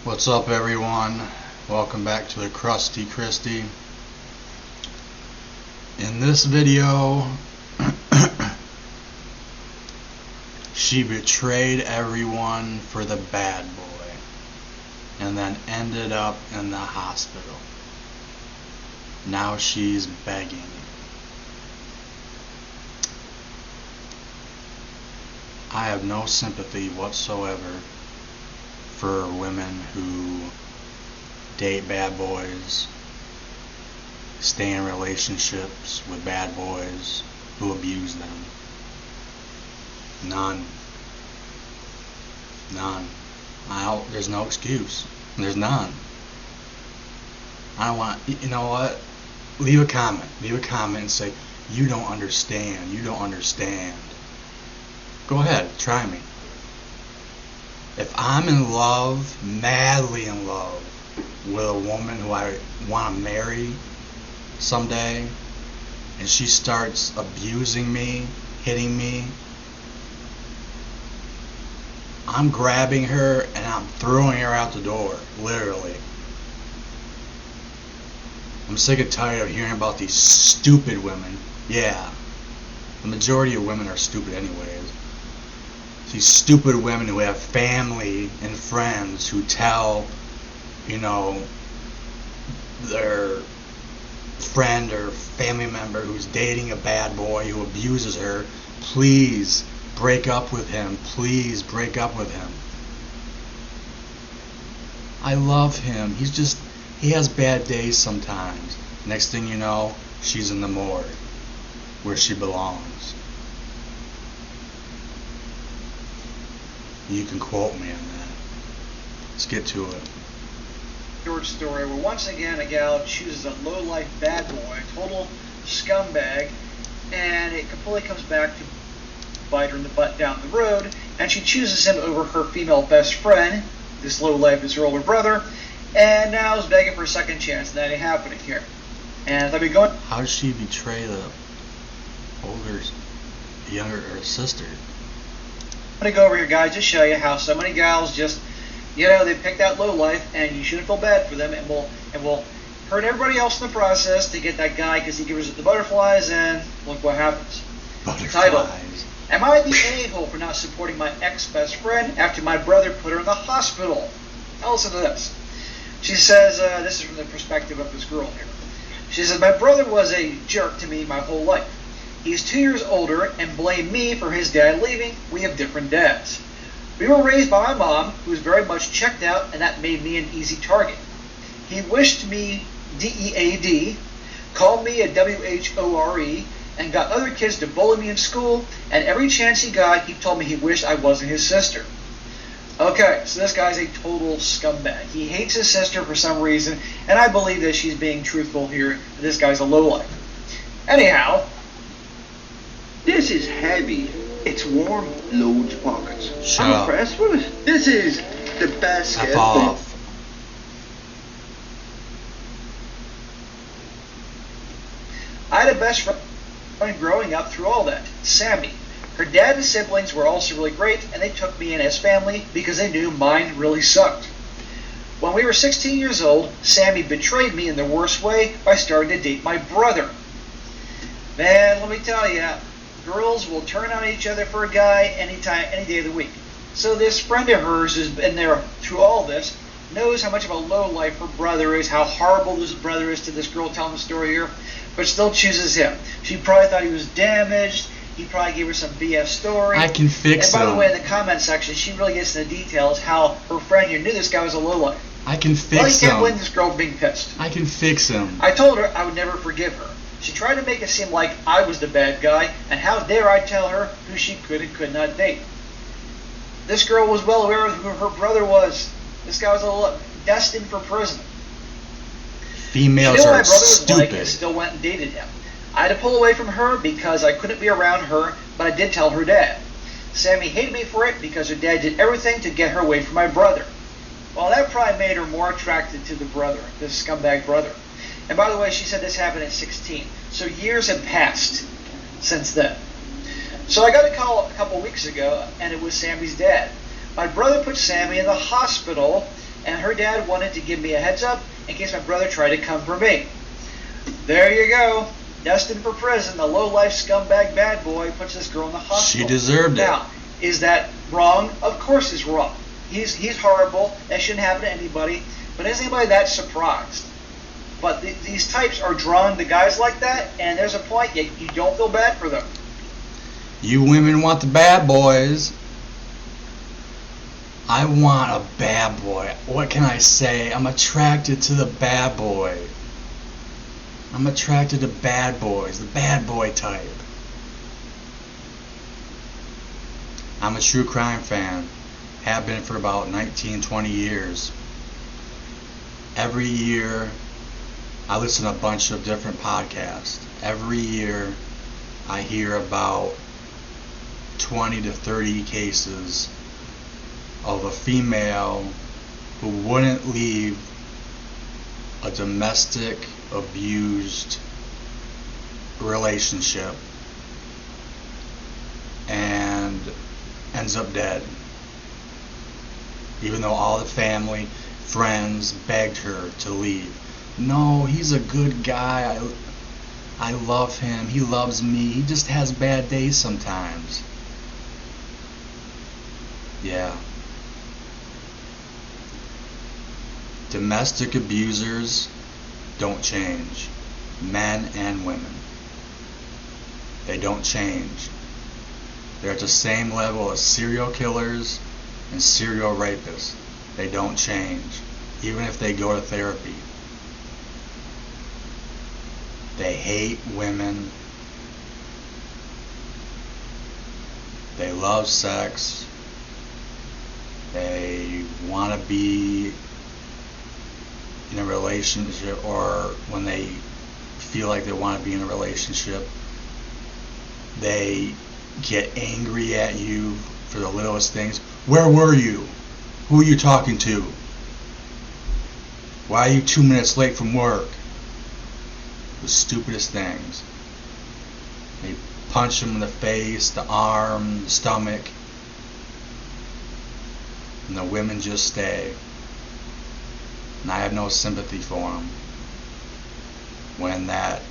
What's up, everyone? Welcome back to the Krusty Christy. In this video, she betrayed everyone for the bad boy and then ended up in the hospital. Now she's begging. I have no sympathy whatsoever for women who date bad boys, stay in relationships with bad boys who abuse them. None. There's no excuse. There's none. I don't want, you know what? Leave a comment and say, you don't understand. Go ahead, try me. If I'm in love, madly in love, with a woman who I want to marry someday, and she starts abusing me, hitting me, I'm grabbing her and I'm throwing her out the door, literally. I'm sick and tired of hearing about these stupid women. Yeah, the majority of women are stupid anyways. These stupid women who have family and friends who tell, their friend or family member who's dating a bad boy who abuses her, please break up with him. I love him. He has bad days sometimes. Next thing you know, she's in the morgue where she belongs. You can quote me on that. Let's get to it. Short story where once again a gal chooses a low-life bad boy, a total scumbag, and it completely comes back to bite her in the butt down the road, and she chooses him over her female best friend. This low-life is her older brother, and now is begging for a second chance, and that ain't happening here. And they'll be going. How does she betray the younger sister? I'm going to go over here, guys, just show you how so many gals just, they picked out low life, and you shouldn't feel bad for them, and will hurt everybody else in the process to get that guy because he gives us the butterflies, and look what happens. Butterflies. Title: Am I the a-hole for not supporting my ex-best friend after my brother put her in the hospital? Now listen to this. She says, this is from the perspective of this girl here. She says, my brother was a jerk to me my whole life. He's 2 years older and blamed me for his dad leaving. We have different dads. We were raised by my mom, who was very much checked out, and that made me an easy target. He wished me DEAD, called me a WHORE, and got other kids to bully me in school, and every chance he got, he told me he wished I wasn't his sister. Okay, so this guy's a total scumbag. He hates his sister for some reason, and I believe that she's being truthful here. This guy's a lowlife. Anyhow, this is heavy. It's warm, loads of pockets. Shut I'm up. impressed with it. This is the best F gift. off. I had a best friend growing up through all that, Sammy. Her dad and siblings were also really great, and they took me in as family because they knew mine really sucked. When we were 16 years old, Sammy betrayed me in the worst way by starting to date my brother. Man, let me tell you, girls will turn on each other for a guy anytime, any day of the week. So this friend of hers who's been there through all this knows how much of a lowlife her brother is, how horrible this brother is to this girl telling the story here, but still chooses him. She probably thought he was damaged. He probably gave her some BS story. I can fix him. And by the way, in the comment section, she really gets into details how her friend here knew this guy was a lowlife. I can fix him. Well, you can't blame this girl for being pissed. I can fix him. I told her I would never forgive her. She tried to make it seem like I was the bad guy, and how dare I tell her who she could and could not date. This girl was well aware of who her brother was. This guy was destined for prison. Females She knew are my brother was stupid. like and still went and dated him. I had to pull away from her because I couldn't be around her, but I did tell her dad. Sammy hated me for it because her dad did everything to get her away from my brother. Well, that probably made her more attracted to the brother, this scumbag brother. And by the way, she said this happened at 16. So years have passed since then. So I got a call a couple weeks ago, and it was Sammy's dad. My brother put Sammy in the hospital and her dad wanted to give me a heads up in case my brother tried to come for me. There you go. Destined for prison, the low-life scumbag bad boy puts this girl in the hospital. She deserved it. Now, is that wrong? Of course it's wrong. He's horrible. That shouldn't happen to anybody. But is anybody that surprised? But these types are drawn to guys like that, and there's a point you don't feel bad for them. You women want the bad boys. I want a bad boy. What can I say? I'm attracted to the bad boy. I'm attracted to bad boys, the bad boy type. I'm a true crime fan. Have been for about 19, 20 years. Every year, I listen to a bunch of different podcasts. Every year, I hear about 20 to 30 cases of a female who wouldn't leave a domestic abused relationship and ends up dead, even though all the family, friends begged her to leave. No, he's a good guy. I love him. He loves me. He just has bad days sometimes. Yeah. Domestic abusers don't change. Men and women. They don't change. They're at the same level as serial killers and serial rapists. They don't change, even if they go to therapy. They hate women. They love sex. They want to be in a relationship, or when they feel like they want to be in a relationship, they get angry at you for the littlest things. Where were you? Who are you talking to? Why are you 2 minutes late from work? The stupidest things. They punch them in the face, the arm, the stomach, and the women just stay. And I have no sympathy for them when that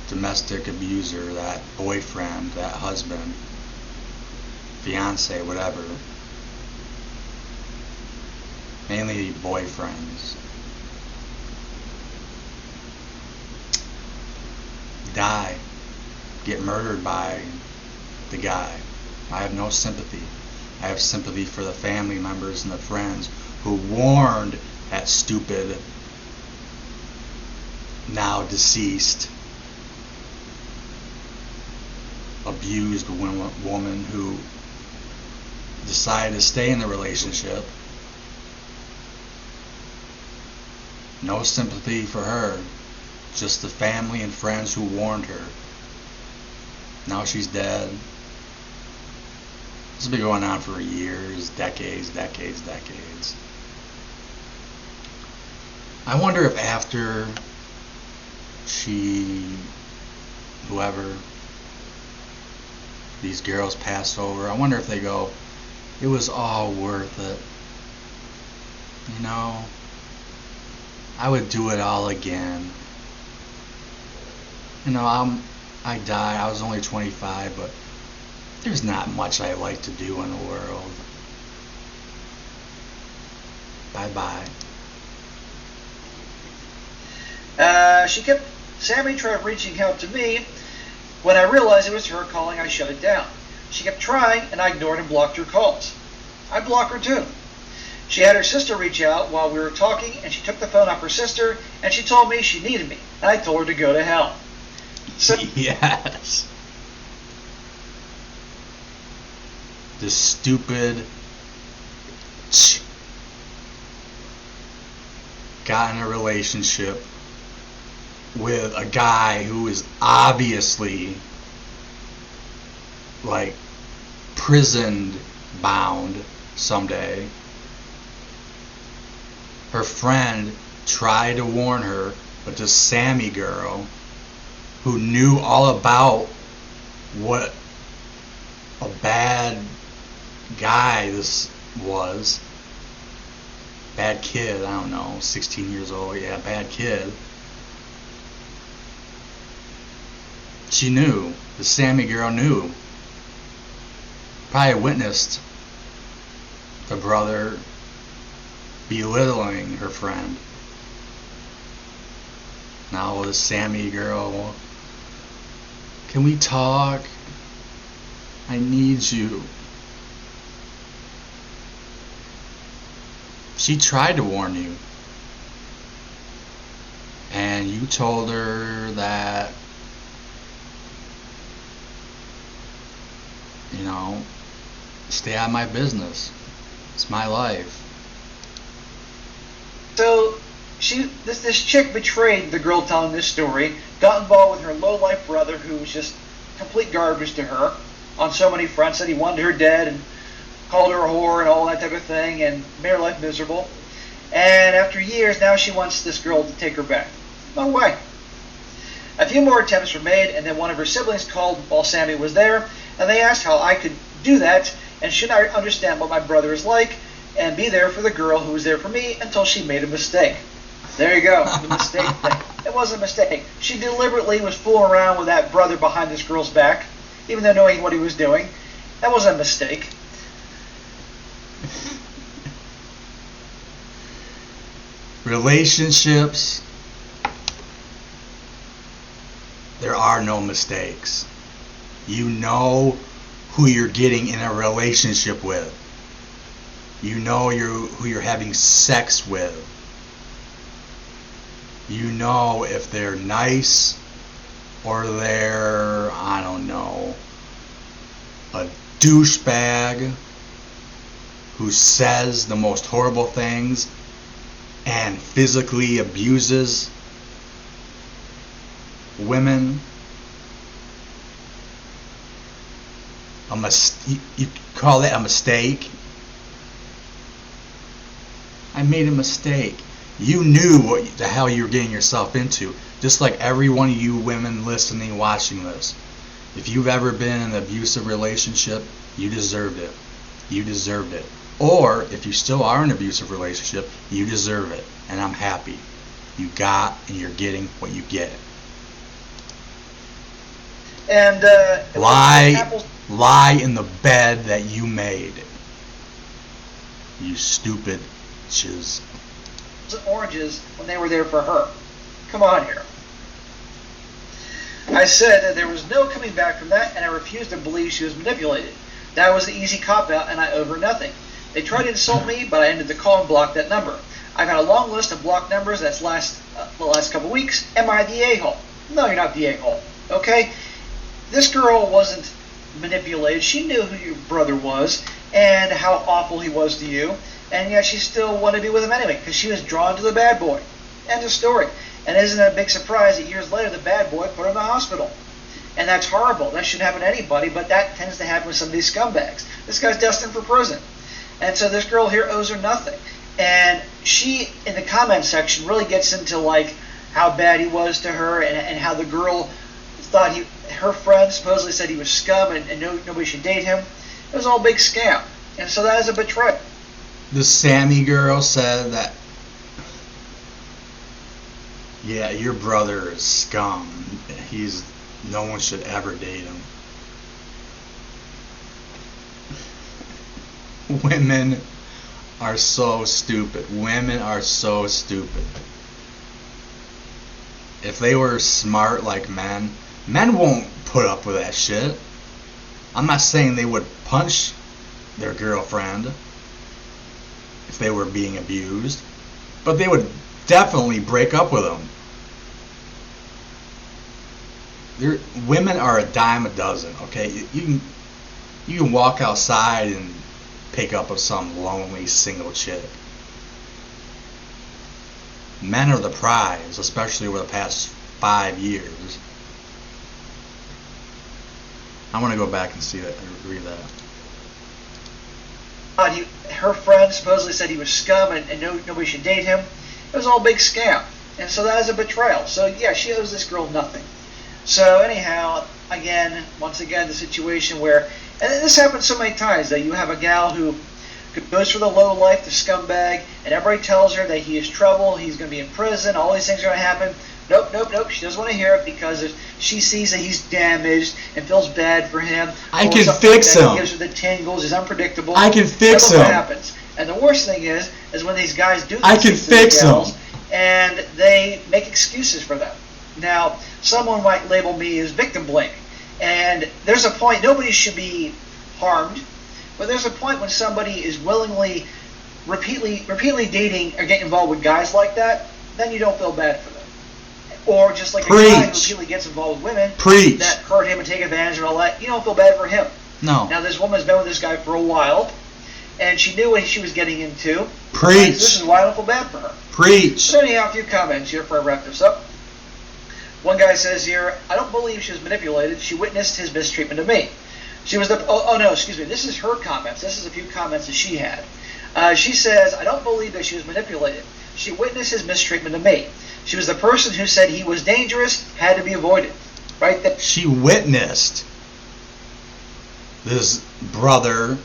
domestic abuser, that boyfriend, that husband, fiance, whatever, mainly boyfriends, die, get murdered by the guy. I have no sympathy. I have sympathy for the family members and the friends who warned that stupid, now deceased, abused woman who decided to stay in the relationship. No sympathy for her, just the family and friends who warned her. Now she's dead. This has been going on for years, decades. I wonder if after whoever, these girls pass over, I wonder if they go, it was all worth it. You know, I would do it all again. You know, I died, I was only 25, but there's not much I like to do in the world. Bye-bye. Sammy tried reaching out to me. When I realized it was her calling, I shut it down. She kept trying, and I ignored and blocked her calls. I blocked her too. She had her sister reach out while we were talking, and she took the phone off her sister, and she told me she needed me, and I told her to go to hell. So, yes. The stupid got in a relationship with a guy who is obviously like prison bound someday. Her friend tried to warn her, but this Sammy girl who knew all about what a bad guy this was bad kid, I don't know, 16 years old, yeah, bad kid. She knew. The Sammy girl knew. Probably witnessed the brother belittling her friend. Now the Sammy girl, well, can we talk? I need you. She tried to warn you. And you told her that, you know, stay out of my business. It's my life. So this chick betrayed the girl telling this story, got involved with her low-life brother who was just complete garbage to her on so many fronts, said he wanted her dead and called her a whore and all that type of thing and made her life miserable. And after years, now she wants this girl to take her back. No way. A few more attempts were made, and then one of her siblings called while Sammy was there, and they asked how I could do that, and should I understand what my brother is like, and be there for the girl who was there for me until she made a mistake. There you go, the mistake thing. It wasn't a mistake. She deliberately was fooling around with that brother behind this girl's back, even though knowing what he was doing. That wasn't a mistake. Relationships, there are no mistakes. You know who you're getting in a relationship with. You know who you're having sex with. You know if they're nice or they're, I don't know, a douchebag who says the most horrible things and physically abuses women. You call that a mistake? I made a mistake. You knew what the hell you were getting yourself into. Just like every one of you women listening, watching this. If you've ever been in an abusive relationship, you deserved it. You deserved it. Or, if you still are in an abusive relationship, you deserve it. And I'm happy. You got and you're getting what you get. And lie in the bed that you made. You stupid shiz. Oranges when they were there for her. Come on here. I said that there was no coming back from that, and I refused to believe she was manipulated. That was the easy cop-out, and I owe her nothing. They tried to insult me, but I ended the call and blocked that number. I've got a long list of blocked numbers that's the last couple weeks. Am I the a-hole? No, you're not the a-hole. Okay? This girl wasn't manipulated. She knew who your brother was and how awful he was to you, and yet she still wanted to be with him anyway because she was drawn to the bad boy. End of story. And isn't it a big surprise that years later the bad boy put her in the hospital? And that's horrible. That shouldn't happen to anybody, but that tends to happen with some of these scumbags. This guy's destined for prison. And so this girl here owes her nothing. And she, in the comment section, really gets into like how bad he was to her and how the girl thought her friend supposedly said he was scum and nobody should date him. It was all a big scam. And so that is a betrayal. The Sammy girl said that, yeah, your brother is scum. No one should ever date him. Women are so stupid. Women are so stupid. If they were smart like men won't put up with that shit. I'm not saying they would punch their girlfriend if they were being abused, but they would definitely break up with them. Women are a dime a dozen, okay? You can walk outside and pick up with some lonely single chick. Men are the prize, especially over the past 5 years. I want to go back and see that, read that. Her friend supposedly said he was scum and nobody should date him. It was all a big scam. And so that is a betrayal. So yeah, she owes this girl nothing. So anyhow, once again, the situation where, and this happens so many times, that you have a gal who goes for the low life, the scumbag, and everybody tells her that he is trouble, he's going to be in prison, all these things are going to happen. Nope, nope, nope. She doesn't want to hear it because if she sees that he's damaged and feels bad for him. I can fix him. He gives her the tingles. He's unpredictable. I can fix him. What him. happens? And the worst thing is when these guys do. I can fix him. And they make excuses for them. Now, someone might label me as victim blaming, and there's a point. Nobody should be harmed, but there's a point when somebody is willingly, repeatedly dating or getting involved with guys like that. Then you don't feel bad for them. Or just like a guy who repeatedly gets involved with women that hurt him and take advantage and all that, you don't feel bad for him. No. Now this woman's been with this guy for a while, and she knew what she was getting into. Preach. This is why I don't feel bad for her. Preach. So anyhow, a few comments here before I wrap this up. One guy says here, I don't believe she was manipulated. She witnessed his mistreatment of me. She was the, oh no, excuse me. This is her comments. This is a few comments that she had. She says, I don't believe that she was manipulated. She witnessed his mistreatment of me. She was the person who said he was dangerous, had to be avoided. Right there. She witnessed this brother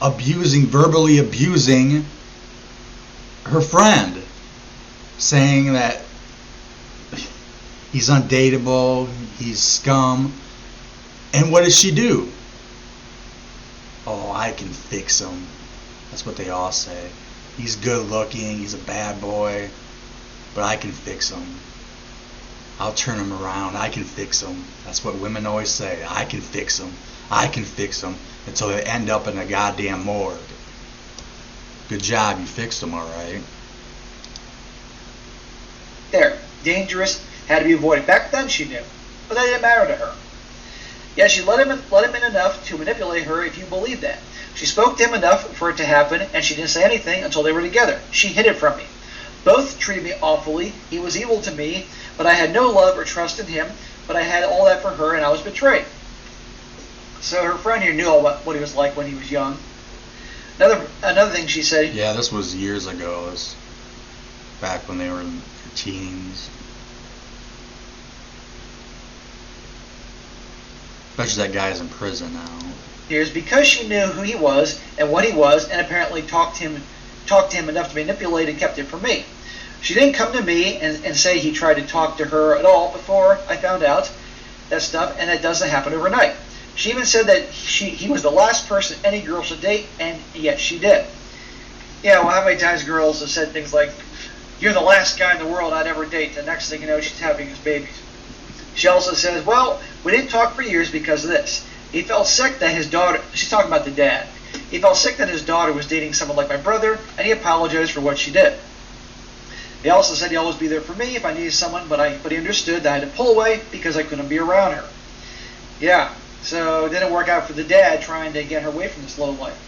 verbally abusing her friend, saying that he's undateable, he's scum. And what does she do? Oh, I can fix him. That's what they all say. He's good looking, he's a bad boy, but I can fix him. I'll turn him around, I can fix him. That's what women always say. I can fix him. I can fix him. Until they end up in a goddamn morgue. Good job, you fixed him alright. There. Dangerous, had to be avoided. Back then she knew. But that didn't matter to her. Yeah, she let him in enough to manipulate her, if you believe that. She spoke to him enough for it to happen, and she didn't say anything until they were together. She hid it from me. Both treated me awfully. He was evil to me, but I had no love or trust in him. But I had all that for her, and I was betrayed. So her friend here knew all about what he was like when he was young. Another thing she said. Yeah, this was years ago. It was back when they were in their teens. Especially that guy's in prison now. Here's because she knew who he was and what he was, and apparently talked to him enough to manipulate and kept it from me. She didn't come to me and say he tried to talk to her at all before I found out that stuff, and that doesn't happen overnight. She even said that he was the last person any girl should date, and yet she did. Yeah, well, how many times girls have said things like, you're the last guy in the world I'd ever date. The next thing you know, she's having his babies. She also says, well, we didn't talk for years because of this. He felt sick that his daughter, she's talking about the dad, he felt sick that his daughter was dating someone like my brother, and he apologized for what she did. He also said he'd always be there for me if I needed someone, but he understood that I had to pull away because I couldn't be around her. Yeah, so it didn't work out for the dad trying to get her away from this low life.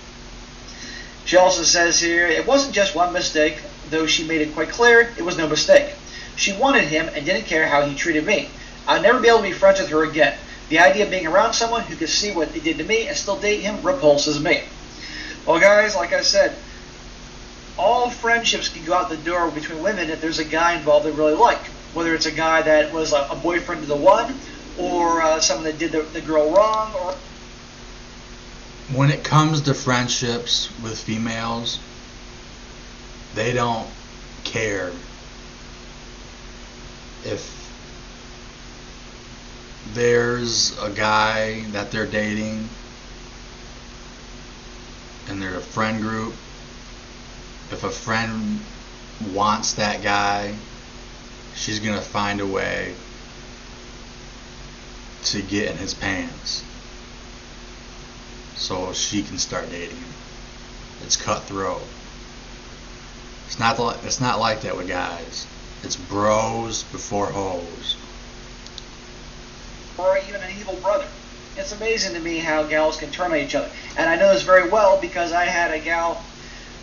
She also says here, it wasn't just one mistake, though she made it quite clear it was no mistake. She wanted him and didn't care how he treated me. I'd never be able to be friends with her again. The idea of being around someone who could see what they did to me and still date him repulses me. Well, guys, like I said, all friendships can go out the door between women if there's a guy involved they really like. Whether it's a guy that was a boyfriend to the one, or someone that did the girl wrong, or... When it comes to friendships with females, they don't care if there's a guy that they're dating and they're a friend group. If a friend wants that guy, she's gonna find a way to get in his pants so she can start dating him. It's cutthroat. It's not like that with guys. It's bros before hoes. Or even an evil brother. It's amazing to me how gals can turn on each other. And I know this very well because I had a gal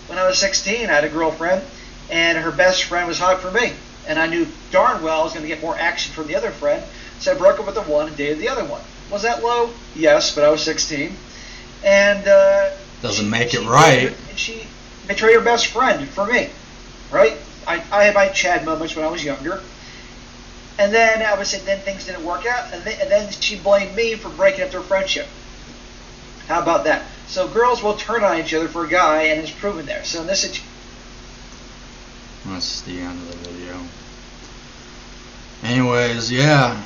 when I was 16. I had a girlfriend, and her best friend was hot for me. And I knew darn well I was going to get more action from the other friend, so I broke up with the one and dated the other one. Was that low? Yes, but I was 16. And doesn't make it right. She betrayed her best friend for me, right? I had my Chad moments when I was younger. And then I would say then things didn't work out, and then she blamed me for breaking up their friendship. How about that? So girls will turn on each other for a guy, and it's proven there. So in this situation, that's the end of the video. Anyways, yeah.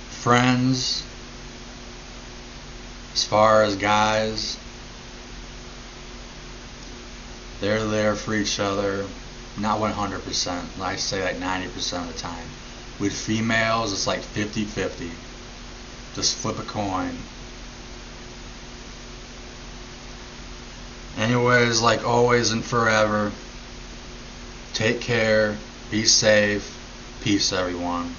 Friends, as far as guys, they're there for each other. Not 100%. I say like 90% of the time. With females, it's like 50-50. Just flip a coin. Anyways, like always and forever, take care, be safe, peace everyone.